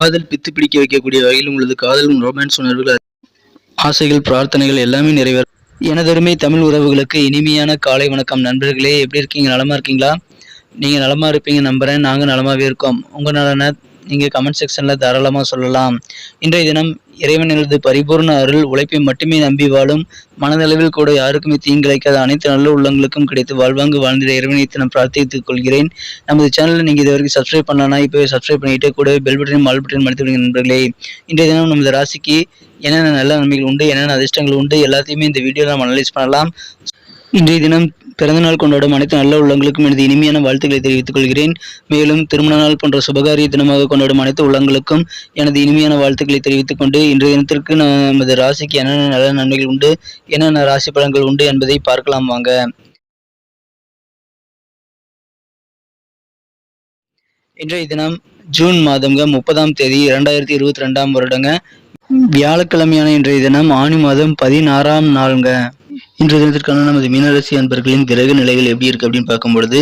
காதல் பித்து பிடிக்க வைக்கக்கூடிய வகையில் உங்களது காதல் ரொமான்ஸ் உணர்வுகள், ஆசைகள், பிரார்த்தனைகள் எல்லாமே நிறைவேறும். எனதருமை தமிழ் உறவுகளுக்கு இனிமையான காலை வணக்கம். நண்பர்களே, எப்படி இருக்கீங்க? நலமா இருக்கீங்களா? நீங்க நலமா இருப்பீங்க நம்புறேன். நாங்க நலமாவே இருக்கோம். உங்க நலனை நீங்க கமெண்ட் செக்ஷன்ல தாராளமா சொல்லலாம். இன்றைய தினம் இறைவனது பரிபூர்ண அருள் உழைப்பை மட்டுமே நம்பி வாழும், மனதளவில் கூட யாருக்குமே தீங்கிழைக்காத அனைத்து நல்ல உள்ளங்களுக்கும் கிடைத்து வாழ்வாங்கு வாழ்ந்திட இறைவனை நான் பிரார்த்தித்துக் கொள்கிறேன். நமது சேனலை நீங்க இது வரைக்கும் சப்ஸ்கிரைப் பண்ணலாம்னா இப்போவே சப்ஸ்கிரைப் பண்ணிட்டு கூட பெல் பட்டனையும் ஆல் பட்டனையும் அழுத்தி விடுங்க நண்பர்களே. இன்றைய தினம் நமது ராசிக்கு என்னென்ன நல்ல நன்மைகள் உண்டு, என்னென்ன அதிர்ஷ்டங்கள் உண்டு, எல்லாத்தையுமே இந்த வீடியோவில் நம்ம அனலைஸ் பண்ணலாம். இன்றைய தினம் பிறந்தநாள் கொண்டாடும் அனைத்து நல்ல உள்ளங்களுக்கும் எனது இனிமையான வாழ்த்துக்களை தெரிவித்துக் கொள்கிறேன். மேலும் திருமண நாள் போன்ற சுபகாரிய தினமாக கொண்டாடும் அனைத்து உள்ளங்களுக்கும் எனது இனிமையான வாழ்த்துக்களை தெரிவித்துக் கொண்டு இன்றைய தினத்திற்கு நமது ராசிக்கு என்னென்ன நல்ல நன்மைகள் உண்டு, என்னென்ன ராசி பலன்கள் உண்டு என்பதை பார்க்கலாம் வாங்க. இன்றைய தினம் ஜூன் மாதம் 30ஆம் தேதி 2022ஆம் வருடங்க, வியாழக்கிழமையான இன்றைய தினம் ஆணி மாதம் 16ஆம் நாளுங்க. இன்றைய தினத்திற்கான நமது மீனராசி அன்பர்களின் கிரக நிலைகள் எப்படி இருக்கு அப்படின்னு பார்க்கும்பொழுது,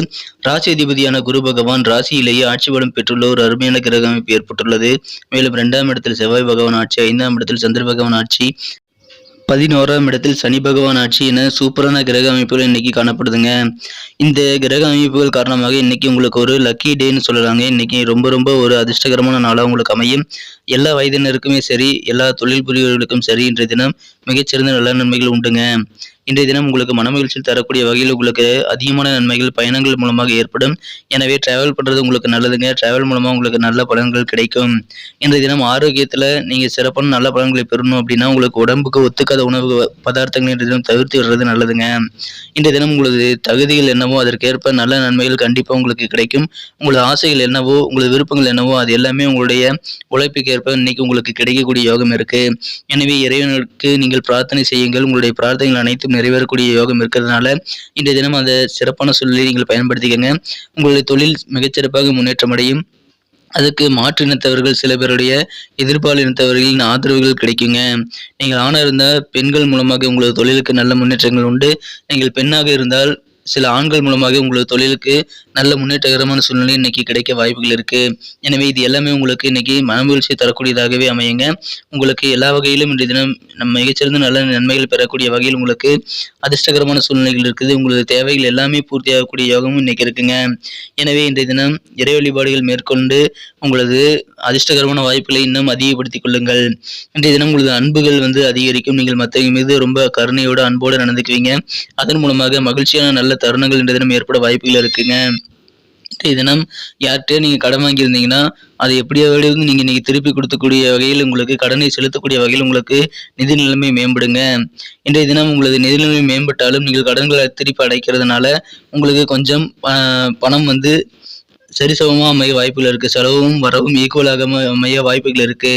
ராசி அதிபதியான குரு பகவான் ராசியிலேயே ஆட்சி பலம் பெற்றுள்ள ஒரு அருமையான கிரக அமைப்பு ஏற்பட்டுள்ளது. மேலும் 2ஆம் இடத்தில் செவ்வாய் பகவான் ஆட்சி, 5ஆம் இடத்தில் சந்திர பகவான் ஆட்சி, 11ஆம் இடத்தில் சனி பகவான் ஆட்சி என சூப்பரான கிரக அமைப்புகள் இன்னைக்கு காணப்படுதுங்க. இந்த கிரக அமைப்புகள் காரணமாக இன்னைக்கு உங்களுக்கு ஒரு லக்கி டேன்னு சொல்லலாங்க. இன்னைக்கு ரொம்ப ஒரு அதிர்ஷ்டகரமான நாளாக உங்களுக்கு அமையும். எல்லா வயதினருக்குமே சரி, எல்லா தொழில் புரியவர்களுக்கும் சரி, இன்றைய தினம் மிகச்சிறந்த நல்ல நன்மைகள் உண்டுங்க. இன்றைய தினம் உங்களுக்கு மனமகிழ்ச்சியில் தரக்கூடிய வகையில் உங்களுக்கு அதிகமான நன்மைகள் பயணங்கள் மூலமாக ஏற்படும். எனவே டிராவல் பண்றது உங்களுக்கு நல்லதுங்க. டிராவல் மூலமா உங்களுக்கு நல்ல பலன்கள் கிடைக்கும். இன்றைய தினம் ஆரோக்கியத்துல நீங்க சிறப்பான நல்ல பலன்களை பெறணும் அப்படின்னா உங்களுக்கு உடம்புக்கு ஒத்துக்காத உணவு பதார்த்தங்கள் இன்றைய தினம் தவிர்த்து விடுறது நல்லதுங்க. இன்றைய தினம் உங்களது தகுதிகள் என்னவோ அதற்கேற்ப நல்ல நன்மைகள் கண்டிப்பா உங்களுக்கு கிடைக்கும். உங்களது ஆசைகள் என்னவோ, உங்களது விருப்பங்கள் என்னவோ அது எல்லாமே உங்களுடைய உழைப்புக்கு ஏற்ப இன்னைக்கு உங்களுக்கு கிடைக்கக்கூடிய யோகம் இருக்கு. எனவே இறைவனுக்கு நீங்கள் பிரார்த்தனை செய்யுங்கள். உங்களுடைய பிரார்த்தனைகள் அனைத்தும் நிறைவேறக்கூடிய யோகம் இருக்கிறதுனால இன்றைய தினம் அந்த சிறப்பான சூழ்நிலையை நீங்கள் பயன்படுத்திக்கங்க. உங்களுடைய தொழில் மிகச்சிறப்பாக முன்னேற்றம் அடையும். அதுக்கு மாற்று இனத்தவர்கள் சில பேருடைய எதிர்பால் இனத்தவர்களின் ஆதரவுகள் கிடைக்குங்க. நீங்கள் ஆணாக இருந்தால் பெண்கள் மூலமாக உங்களது தொழிலுக்கு நல்ல முன்னேற்றங்கள் உண்டு. நீங்கள் பெண்ணாக இருந்தால் சில ஆண்கள் மூலமாக உங்களது தொழிலுக்கு நல்ல முன்னேற்றகரமான சூழ்நிலை இன்னைக்கு கிடைக்க வாய்ப்புகள் இருக்கு. எனவே இது எல்லாமே உங்களுக்கு இன்னைக்கு மனமகிழ்ச்சியை தரக்கூடியதாகவே அமையுங்க. உங்களுக்கு எல்லா வகையிலும் இன்றைய தினம் நம்ம மிகச்சிறந்த நல்ல நன்மைகள் பெறக்கூடிய வகையில் உங்களுக்கு அதிர்ஷ்டகரமான சூழ்நிலைகள் இருக்குது. உங்களது தேவைகள் எல்லாமே பூர்த்தியாகக்கூடிய யோகமும் இன்னைக்கு இருக்குங்க. எனவே இன்றைய தினம் இறை வழிபாடுகள் மேற்கொண்டு உங்களது அதிர்ஷ்டகரமான வாய்ப்புகளை இன்னும் அதிகப்படுத்திக் கொள்ளுங்கள். இன்றைய தினம் உங்களது அன்புகள் அதிகரிக்கும். நீங்கள் மற்றவங்க மீது ரொம்ப கருணையோடு அன்போடு நடந்துக்குவீங்க. அதன் மூலமாக மகிழ்ச்சியான நல்ல தருணங்கள் இன்றைய தினம் ஏற்பட வாய்ப்புகள் இருக்குங்க. இன்றைய தினம் யார்கிட்டயே நீங்க கடன் வாங்கியிருந்தீங்கன்னா அதை எப்படியாவது நீங்க இன்னைக்கு திருப்பி கொடுக்கக்கூடிய வகையில் உங்களுக்கு கடனை செலுத்தக்கூடிய வகையில் உங்களுக்கு நிதி நிலைமை மேம்படுங்க. இன்றைய தினம் உங்களது நிதி நிலைமை மேம்பட்டாலும் நீங்கள் கடன்களை திருப்பி அடைக்கிறதுனால உங்களுக்கு கொஞ்சம் பணம் சரிசமமா அமைய வாய்ப்புகள் இருக்கு. செலவும் வரவும் ஈக்குவலாக அமைய வாய்ப்புகள் இருக்கு.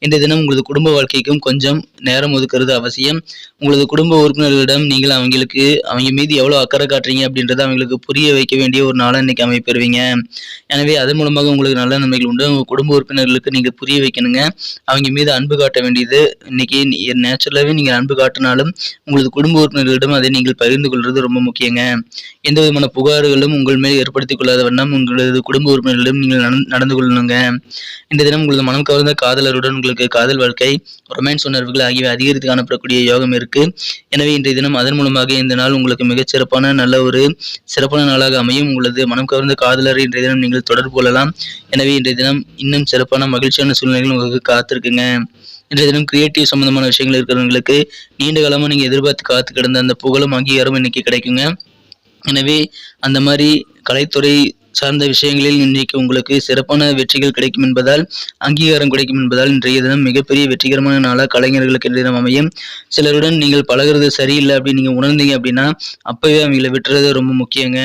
இன்றைய தினம் உங்களது குடும்ப வாழ்க்கைக்கும் கொஞ்சம் நேரம் ஒதுக்குறது அவசியம். உங்களது குடும்ப உறுப்பினர்களிடம் நீங்கள் அவங்க மீது எவ்வளவு அக்கறை காட்டுறீங்க அப்படின்றத அவங்களுக்கு புரிய வைக்க வேண்டிய ஒரு நாளை இன்னைக்கு அமைப்பெறுவீங்க. எனவே அதன் மூலமாக உங்களுக்கு நல்ல நன்மைகள் உண்டு. உங்க குடும்ப உறுப்பினர்களுக்கு நீங்க புரிய வைக்கணுங்க. அவங்க மீது அன்பு காட்ட வேண்டியது இன்னைக்கு நேச்சுரலாவே நீங்க அன்பு காட்டினாலும் உங்களது குடும்ப உறுப்பினர்களிடம் அதை நீங்கள் பகிர்ந்து கொள்வது ரொம்ப முக்கியங்க. எந்த விதமான புகார்களும் உங்கள் மேல் ஏற்படுத்திக் கொள்ளாத வண்ணம் உங்களது குடும்ப உறுப்பினர்களிடம் நீங்கள் நடந்து கொள்ளணுங்க. இந்த தினம் உங்களது மனம் கவர்ந்த காதலருடன் உங்களுக்கு காதல் வாழ்க்கை, ரொமான்ஸ் உணர்வுகள் ஆகியவை அதிகரித்து காணப்படக்கூடிய யோகம் இருக்கு. எனவே இன்றைய தினம் அதன் மூலமாக இந்த நாள் உங்களுக்கு மிகச்சிறப்பான நல்ல ஒரு சிறப்பான நாளாக அமையும். உங்களது மனம் கவர்ந்த காதலரை இன்றைய தினம் நீங்கள் தொடர்பு கொள்ளலாம். எனவே இன்றைய தினம் இன்னும் சிறப்பான மகிழ்ச்சியான சூழ்நிலைகள் உங்களுக்கு காத்திருக்குங்க. இன்றைய தினம் கிரியேட்டிவ் சம்பந்தமான விஷயங்கள் இருக்கிறவங்களுக்கு நீண்ட காலமா நீங்க எதிர்பார்த்து காத்து கிடந்த அந்த புகழும் அங்கீகாரம் இன்னைக்கு கிடைக்குங்க. எனவே அந்த மாதிரி கலைத்துறை சார்ந்த விஷயங்களில் இன்றைக்கு உங்களுக்கு சிறப்பான வெற்றிகள் கிடைக்கும் என்பதால், அங்கீகாரம் கிடைக்கும் என்பதால் இன்றைய தினம் மிகப்பெரிய வெற்றிகரமான நாளாக கலைஞர்களுக்கு இன்றைய தினம் அமையும். சிலருடன் நீங்கள் பழகிறது சரியில்லை அப்படின்னு நீங்க உணர்ந்தீங்க அப்படின்னா அப்பவே அவங்களை விட்டுறது ரொம்ப முக்கியங்க.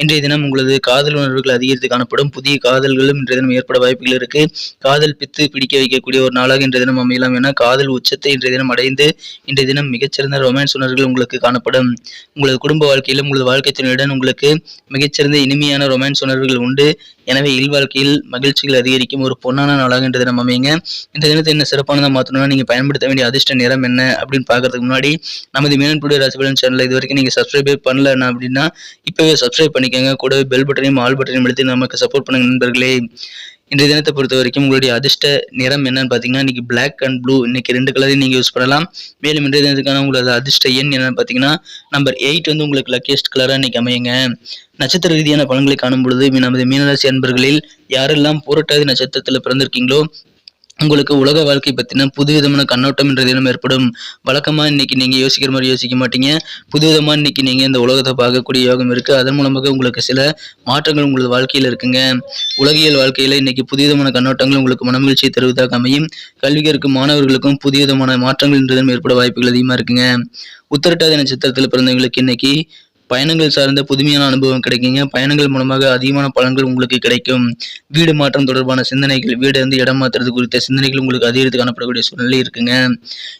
இன்றைய தினம் உங்களது காதல் உணர்வுகள் அதிகரித்து காணப்படும். புதிய காதல்களும் இன்றைய தினம் ஏற்பட வாய்ப்புகள் இருக்கு. காதல் பித்து பிடிக்க வைக்கக்கூடிய ஒரு நாளாக இன்றைய தினம் அமையலாம். என காதல் உச்சத்தை இன்றைய தினம் அடைந்து இன்றைய தினம் மிகச்சிறந்த ரொமான்ஸ் உணர்வுகள் உங்களுக்கு காணப்படும். உங்களது குடும்ப வாழ்க்கையிலும் உங்களது வாழ்க்கை துணையுடன் உங்களுக்கு மிகச்சிறந்த இனிமையான ரொமான்ஸ் உணர்வுகள் உண்டு. எனவே இல்வாழ்க்கையில் மகிழ்ச்சிகள் அதிகரிக்கும் ஒரு பொன்னான நாளாக இன்றைய தினம் அமையுங்க. இந்த தினத்தை என்ன சிறப்பானதாக மாற்றணும்னா நீங்க பயன்படுத்த வேண்டிய அதிர்ஷ்ட நிறம் என்ன அப்படின்னு பார்க்கறதுக்கு முன்னாடி நமது மீனன்புடைய ராசி பலன் சேனல் இது வரைக்கும் நீங்க சப்ஸ்கிரைபே பண்ணலன்னா அப்படின்னா இப்பவே சப்ஸ்கிரைப் பண்ணிக்கோங்க. கூடவே பெல் பட்டனையும் ஆல் பட்டனையும் அழுத்தி நமக்கு சப்போர்ட் பண்ணுங்க நண்பர்களே. இன்றைய தினத்தை பொறுத்த வரைக்கும் உங்களுடைய அதிர்ஷ்ட நிறம் என்னன்னு பார்த்தீங்கன்னா இன்னைக்கு பிளாக் அண்ட் ப்ளூ, இன்னைக்கு 2 கலரையும் நீங்கள் யூஸ் பண்ணலாம். மேலும் இன்றைய தினத்துக்கான உங்களோட அதிர்ஷ்ட எண் என்னன்னு பார்த்தீங்கன்னா நம்பர் 8 வந்து உங்களுக்கு லக்கியஸ்ட் கலராக இன்னைக்கு அமையுங்க. நட்சத்திர ரீதியான பலன்களை காணும் பொழுது நமது மீனராசி அன்பர்களில் யாரெல்லாம் புரட்டாதி நட்சத்திரத்தில் பிறந்திருக்கீங்களோ உங்களுக்கு உலக வாழ்க்கை பற்றின புதுவிதமான கண்ணோட்டம் என்ற தினம் ஏற்படும். வழக்கமாக இன்னைக்கு நீங்கள் யோசிக்கிற மாதிரி யோசிக்க மாட்டீங்க. புதுவிதமாக இன்னைக்கு நீங்கள் இந்த உலகத்தை பார்க்கக்கூடிய யோகம் இருக்குது. அதன் மூலமாக உங்களுக்கு சில மாற்றங்கள் உங்களது வாழ்க்கையில் இருக்குங்க. உலகியல் வாழ்க்கையில் இன்னைக்கு புதுவிதமான கண்ணோட்டங்கள் உங்களுக்கு மனமகிழ்ச்சியை தருவதாக அமையும். கல்விக்கு மாணவர்களுக்கும் புதுவிதமான மாற்றங்கள் என்ற தினம் ஏற்பட வாய்ப்புகள் அதிகமாக இருக்குங்க. உத்திரட்டாதி நட்சத்திரத்தில் பிறந்தவங்களுக்கு இன்னைக்கு பயணங்கள் சார்ந்த புதுமையான அனுபவம் கிடைக்குங்க. பயணங்கள் மூலமாக அதிகமான பலன்கள் உங்களுக்கு கிடைக்கும். வீடு மாற்றம் தொடர்பான சிந்தனைகள், வீடு வந்து இடம் மாற்றுறது குறித்த சிந்தனைகள் உங்களுக்கு அதிகரித்து காணப்படக்கூடிய சூழ்நிலை இருக்குங்க.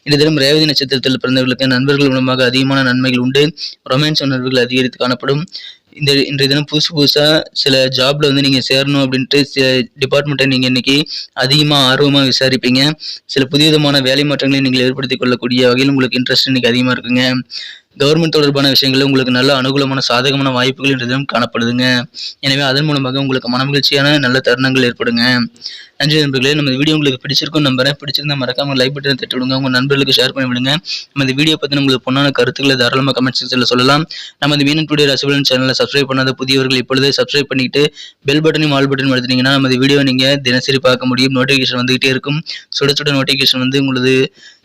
இந்த தினம் ரேவதி நட்சத்திரத்தில் பிறந்தவர்களுக்கு நண்பர்கள் மூலமாக அதிகமான நன்மைகள் உண்டு. ரொமான்ஸ் உணர்வுகள் அதிகரித்து காணப்படும். இன்றைய தினம் புதுசாக சில ஜாப்ல வந்து நீங்கள் சேரணும் அப்படின்ட்டு சில டிபார்ட்மெண்ட்டை நீங்கள் இன்னைக்கு அதிகமாக ஆர்வமாக விசாரிப்பீங்க. சில புதியவிதமான வேலை மாற்றங்களை நீங்கள் ஏற்படுத்திக் கொள்ளக்கூடிய வகையில் உங்களுக்கு இன்ட்ரெஸ்ட் இன்னைக்கு அதிகமாக இருக்குங்க. கவர்மெண்ட் தொடர்பான விஷயங்களில் உங்களுக்கு நல்ல அனுகூலமான சாதகமான வாய்ப்புகள் இன்றைய தினம் காணப்படுதுங்க. எனவே அதன் மூலமாக உங்களுக்கு மனமகிழ்ச்சியான நல்ல தருணங்கள் ஏற்படுங்க. நன்றி நண்பர்களே. நம்ம வீடியோ உங்களுக்கு பிடிச்சிருக்கும் நம்புறேன். பிடிச்சிருந்தா மறக்காம லைக் பட்டனை தட்டி விடுங்க. உங்க நண்பர்களுக்கு ஷேர் பண்ணி விடுங்க. நம்ம வீடியோ பற்றி உங்களுக்கு பொண்ணான கருத்துக்களை தாராளமாக கமெண்ட் செக்ஷனில் சொல்லலாம். நம்ம மீனன் டுடே ராசிபலன் சேனலை சப்ஸ்கிரைப் பண்ணாத புதியவர்கள் இப்பொழுதே சப்ஸ்கிரைப் பண்ணிட்டு பெல் பட்டனையும் ஆல் பட்டனும் அழுத்தினீங்கன்னா நம்ம வீடியோ நீங்கள் தினசரி பார்க்க முடியும். நோட்டிஃபிகேஷன் வந்துகிட்டே இருக்கும். சுட சுட நோட்டிஃபிகேஷன் வந்து உங்களது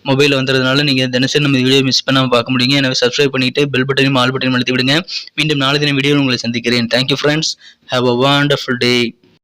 மொபைலில் வந்துறதுனால நீங்கள் தினசரி நம்ம வீடியோ மிஸ் பண்ணாமல் பார்க்க முடியுங்க. எனவே சப்ஸ்கிரைப் பண்ணிட்டு பெல் பட்டனையும் ஆல் பட்டனையும் அழுத்தி விடுங்க. மீண்டும் நாளை தின வீடியோவில் உங்களை சந்திக்கிறேன். Thank you friends. Have a wonderful day.